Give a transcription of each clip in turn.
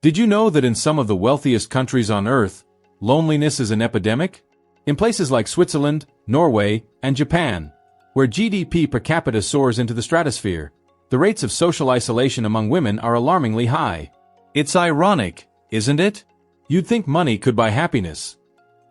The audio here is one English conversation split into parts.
Did you know that in some of the wealthiest countries on Earth, loneliness is an epidemic? In places like Switzerland, Norway, and Japan, where GDP per capita soars into the stratosphere, the rates of social isolation among women are alarmingly high. It's ironic, isn't it? You'd think money could buy happiness.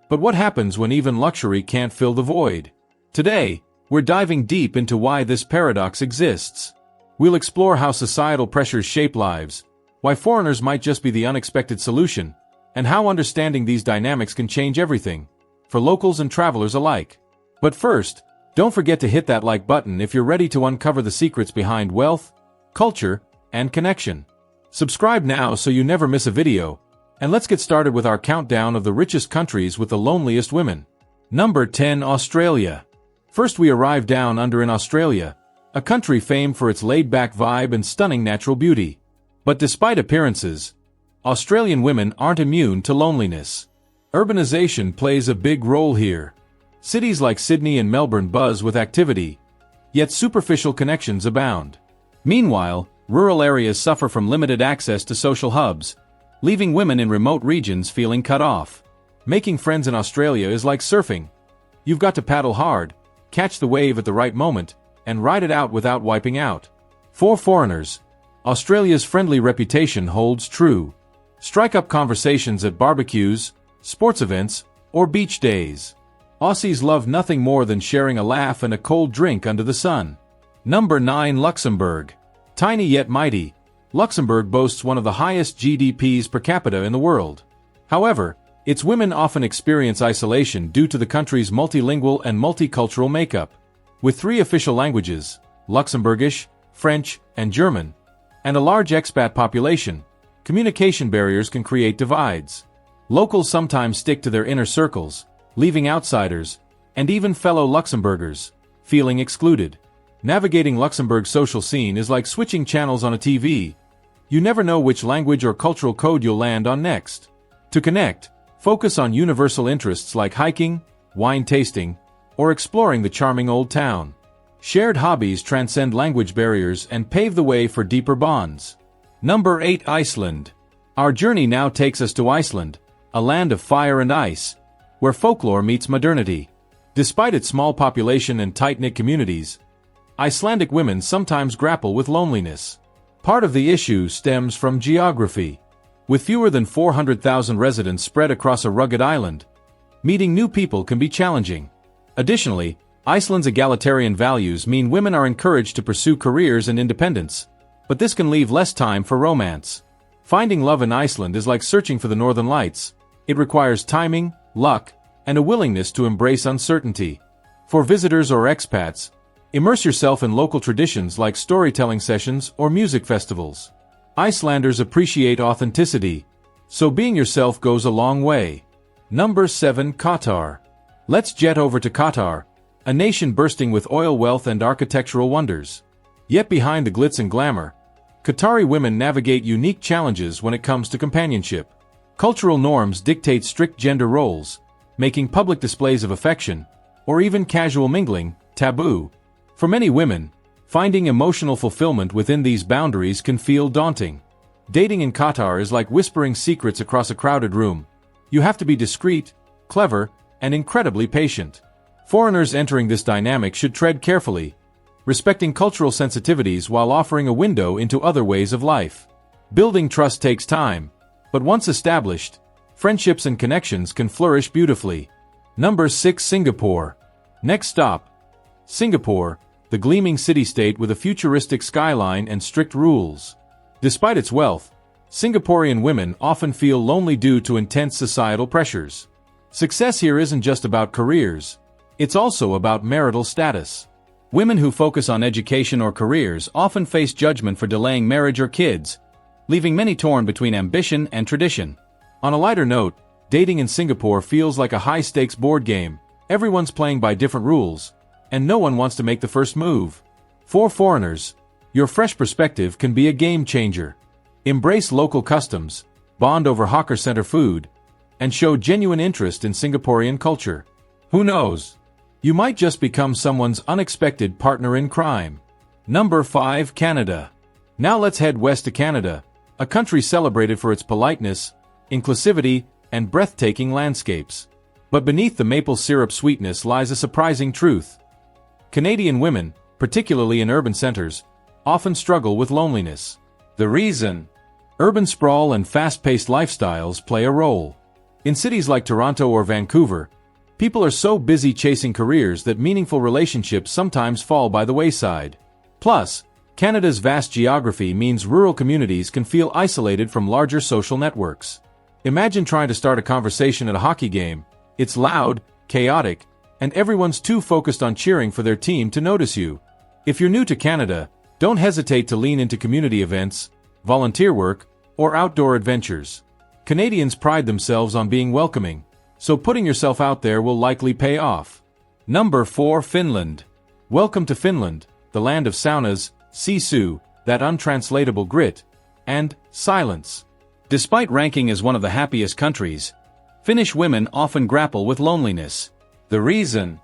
But what happens when even luxury can't fill the void? Today, we're diving deep into why this paradox exists. We'll explore how societal pressures shape lives, why foreigners might just be the unexpected solution, and how understanding these dynamics can change everything, for locals and travelers alike. But first, don't forget to hit that like button if you're ready to uncover the secrets behind wealth, culture, and connection. Subscribe now so you never miss a video, and let's get started with our countdown of the richest countries with the loneliest women. Number 10. Australia. First we arrive down under in Australia, a country famed for its laid-back vibe and stunning natural beauty. But despite appearances, Australian women aren't immune to loneliness. Urbanization plays a big role here. Cities like Sydney and Melbourne buzz with activity, yet superficial connections abound. Meanwhile, rural areas suffer from limited access to social hubs, leaving women in remote regions feeling cut off. Making friends in Australia is like surfing. You've got to paddle hard, catch the wave at the right moment, and ride it out without wiping out. For foreigners, Australia's friendly reputation holds true. Strike up conversations at barbecues, sports events, or beach days. Aussies love nothing more than sharing a laugh and a cold drink under the sun. Number 9. Luxembourg. Tiny yet mighty, Luxembourg boasts one of the highest GDPs per capita in the world. However, its women often experience isolation due to the country's multilingual and multicultural makeup. With 3 official languages, Luxembourgish, French, and German, and a large expat population, communication barriers can create divides. Locals sometimes stick to their inner circles, leaving outsiders, and even fellow Luxembourgers, feeling excluded. Navigating Luxembourg's social scene is like switching channels on a TV. You never know which language or cultural code you'll land on next. To connect, focus on universal interests like hiking, wine tasting, or exploring the charming old town. Shared hobbies transcend language barriers and pave the way for deeper bonds. Number 8. Iceland. Our journey now takes us to Iceland, a land of fire and ice, where folklore meets modernity. Despite its small population and tight-knit communities, Icelandic women sometimes grapple with loneliness. Part of the issue stems from geography. With fewer than 400,000 residents spread across a rugged island, meeting new people can be challenging. Additionally, Iceland's egalitarian values mean women are encouraged to pursue careers and independence, but this can leave less time for romance. Finding love in Iceland is like searching for the Northern Lights. It requires timing, luck, and a willingness to embrace uncertainty. For visitors or expats, immerse yourself in local traditions like storytelling sessions or music festivals. Icelanders appreciate authenticity, so being yourself goes a long way. Number 7. Qatar. Let's jet over to Qatar, a nation bursting with oil wealth and architectural wonders. Yet behind the glitz and glamour, Qatari women navigate unique challenges when it comes to companionship. Cultural norms dictate strict gender roles, making public displays of affection, or even casual mingling, taboo. For many women, finding emotional fulfillment within these boundaries can feel daunting. Dating in Qatar is like whispering secrets across a crowded room. You have to be discreet, clever, and incredibly patient. Foreigners entering this dynamic should tread carefully, respecting cultural sensitivities while offering a window into other ways of life. Building trust takes time, but once established, friendships and connections can flourish beautifully. Number 6. Singapore. Next stop, Singapore, the gleaming city-state with a futuristic skyline and strict rules. Despite its wealth, Singaporean women often feel lonely due to intense societal pressures. Success here isn't just about careers, it's also about marital status. Women who focus on education or careers often face judgment for delaying marriage or kids, leaving many torn between ambition and tradition. On a lighter note, dating in Singapore feels like a high-stakes board game. Everyone's playing by different rules, and no one wants to make the first move. For foreigners, your fresh perspective can be a game changer. Embrace local customs, bond over hawker center food, and show genuine interest in Singaporean culture. Who knows? You might just become someone's unexpected partner in crime. Number 5. Canada. Now let's head west to Canada, a country celebrated for its politeness, inclusivity, and breathtaking landscapes. But beneath the maple syrup sweetness lies a surprising truth. Canadian women, particularly in urban centers, often struggle with loneliness. The reason? Urban sprawl and fast-paced lifestyles play a role. In cities like Toronto or Vancouver, people are so busy chasing careers that meaningful relationships sometimes fall by the wayside. Plus, Canada's vast geography means rural communities can feel isolated from larger social networks. Imagine trying to start a conversation at a hockey game. It's loud, chaotic, and everyone's too focused on cheering for their team to notice you. If you're new to Canada, don't hesitate to lean into community events, volunteer work, or outdoor adventures. Canadians pride themselves on being welcoming, so putting yourself out there will likely pay off. Number 4. Finland. Welcome to Finland, the land of saunas, sisu, that untranslatable grit, and silence. Despite ranking as one of the happiest countries, Finnish women often grapple with loneliness. The reason?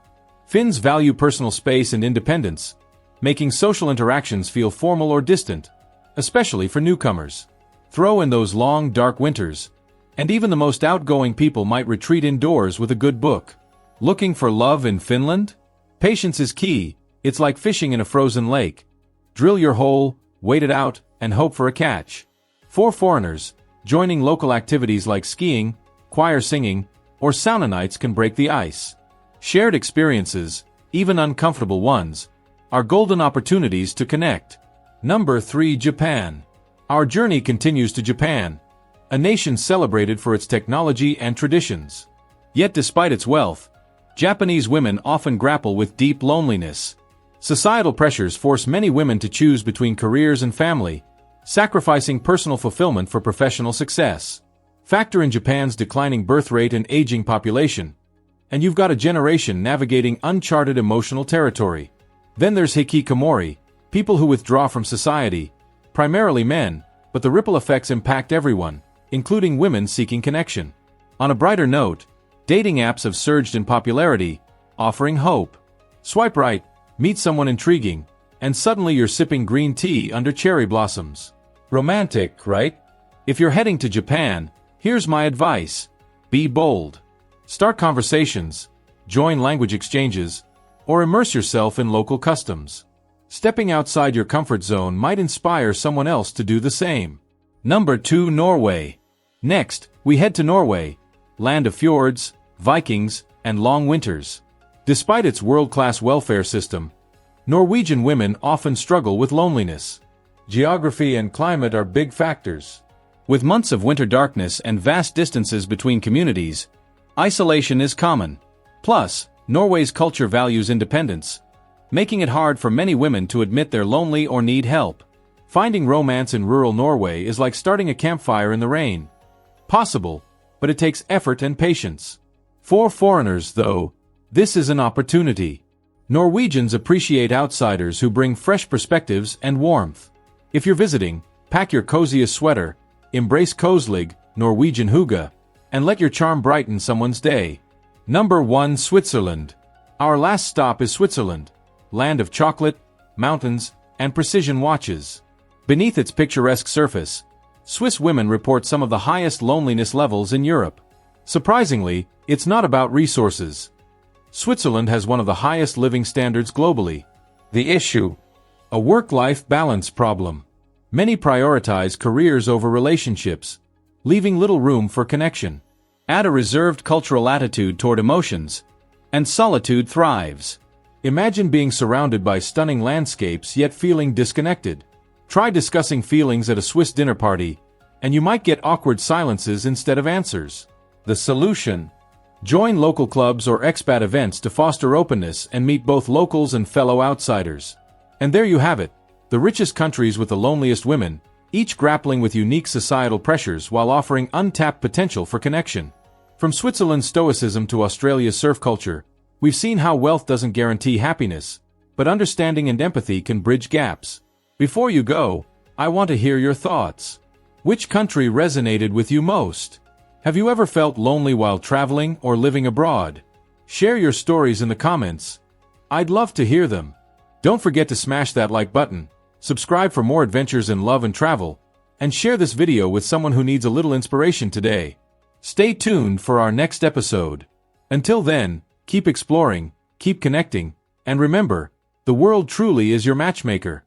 Finns value personal space and independence, making social interactions feel formal or distant, especially for newcomers. Throw in those long, dark winters, and even the most outgoing people might retreat indoors with a good book. Looking for love in Finland? Patience is key. It's like fishing in a frozen lake. Drill your hole, wait it out, and hope for a catch. For foreigners, joining local activities like skiing, choir singing, or sauna nights can break the ice. Shared experiences, even uncomfortable ones, are golden opportunities to connect. Number 3. Japan. Our journey continues to Japan, a nation celebrated for its technology and traditions. Yet despite its wealth, Japanese women often grapple with deep loneliness. Societal pressures force many women to choose between careers and family, sacrificing personal fulfillment for professional success. Factor in Japan's declining birth rate and aging population, and you've got a generation navigating uncharted emotional territory. Then there's hikikomori, people who withdraw from society, primarily men, but the ripple effects impact everyone, including women seeking connection. On a brighter note, dating apps have surged in popularity, offering hope. Swipe right, meet someone intriguing, and suddenly you're sipping green tea under cherry blossoms. Romantic, right? If you're heading to Japan, here's my advice. Be bold. Start conversations, join language exchanges, or immerse yourself in local customs. Stepping outside your comfort zone might inspire someone else to do the same. Number 2. Norway. Next, we head to Norway, land of fjords, Vikings, and long winters. Despite its world-class welfare system, Norwegian women often struggle with loneliness. Geography and climate are big factors. With months of winter darkness and vast distances between communities, isolation is common. Plus, Norway's culture values independence, making it hard for many women to admit they're lonely or need help. Finding romance in rural Norway is like starting a campfire in the rain. Possible, but it takes effort and patience. For foreigners, though, this is an opportunity. Norwegians appreciate outsiders who bring fresh perspectives and warmth. If you're visiting, pack your coziest sweater, embrace Koselig, Norwegian hygge, and let your charm brighten someone's day. Number 1. Switzerland. Our last stop is Switzerland, land of chocolate, mountains, and precision watches. Beneath its picturesque surface, Swiss women report some of the highest loneliness levels in Europe. Surprisingly, it's not about resources. Switzerland has one of the highest living standards globally. The issue? A work-life balance problem. Many prioritize careers over relationships, leaving little room for connection. Add a reserved cultural attitude toward emotions, and solitude thrives. Imagine being surrounded by stunning landscapes yet feeling disconnected. Try discussing feelings at a Swiss dinner party, and you might get awkward silences instead of answers. The solution? Join local clubs or expat events to foster openness and meet both locals and fellow outsiders. And there you have it, the richest countries with the loneliest women, each grappling with unique societal pressures while offering untapped potential for connection. From Switzerland's stoicism to Australia's surf culture, we've seen how wealth doesn't guarantee happiness, but understanding and empathy can bridge gaps. Before you go, I want to hear your thoughts. Which country resonated with you most? Have you ever felt lonely while traveling or living abroad? Share your stories in the comments. I'd love to hear them. Don't forget to smash that like button, subscribe for more adventures in love and travel, and share this video with someone who needs a little inspiration today. Stay tuned for our next episode. Until then, keep exploring, keep connecting, and remember, the world truly is your matchmaker.